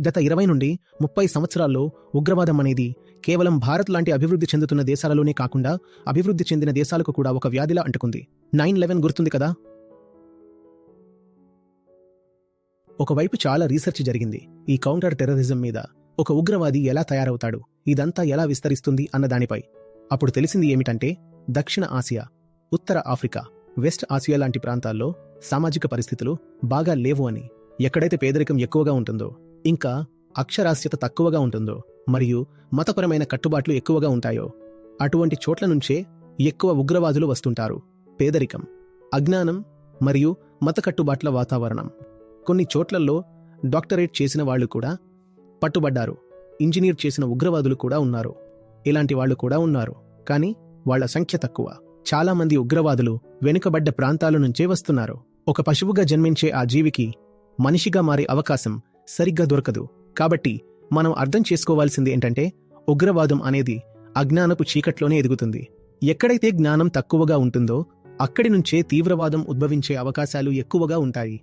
గత 20 నుండి 30 సంవత్సరాల్లో ఉగ్రవాదం అనేది కేవలం భారత్ లాంటి అభివృద్ధి చెందుతున్న దేశాలలోనే కాకుండా అభివృద్ధి చెందిన దేశాలకు కూడా ఒక వ్యాధిలా అంటుకుంది. 9/11 గుర్తుంది కదా? ఒకవైపు చాలా రీసెర్చ్ జరిగింది ఈ కౌంటర్ టెర్రరిజం మీద. ఒక ఉగ్రవాది ఎలా తయారవుతాడు, ఇదంతా ఎలా విస్తరిస్తుంది అన్న దానిపై. అప్పుడు తెలిసింది ఏమిటంటే, దక్షిణ ఆసియా, ఉత్తర ఆఫ్రికా, వెస్ట్ ఆసియా లాంటి ప్రాంతాల్లో సామాజిక పరిస్థితులు బాగా లేవు అని. ఎక్కడైతే పేదరికం ఎక్కువగా ఉంటుందో, ఇంకా అక్షరాస్యత తక్కువగా ఉంటుందో, మరియు మతపరమైన కట్టుబాట్లు ఎక్కువగా ఉంటాయో, అటువంటి చోట్ల నుంచే ఎక్కువ ఉగ్రవాదులు వస్తుంటారు. పేదరికం, అజ్ఞానం మరియు మత కట్టుబాట్ల వాతావరణం. కొన్ని చోట్లల్లో డాక్టరేట్ చేసిన వాళ్లు కూడా పట్టుబడ్డారు. ఇంజనీర్ చేసిన ఉగ్రవాదులు కూడా ఉన్నారు. ఇలాంటి వాళ్లు కూడా ఉన్నారు, కానీ వాళ్ల సంఖ్య తక్కువ. చాలా మంది ఉగ్రవాదులు వెనుకబడ్డ ప్రాంతాల నుంచే వస్తున్నారు. ఒక పశువుగా జన్మించే ఆ జీవికి మనిషిగా మారే అవకాశం సరిగ్గా దొరకదు. కాబట్టి మనం అర్థం చేసుకోవాల్సింది ఏంటంటే, ఉగ్రవాదం అనేది అజ్ఞానపు చీకట్లోనే ఎదుగుతుంది. ఎక్కడైతే జ్ఞానం తక్కువగా ఉంటుందో అక్కడి నుంచే తీవ్రవాదం ఉద్భవించే అవకాశాలు ఎక్కువగా ఉంటాయి.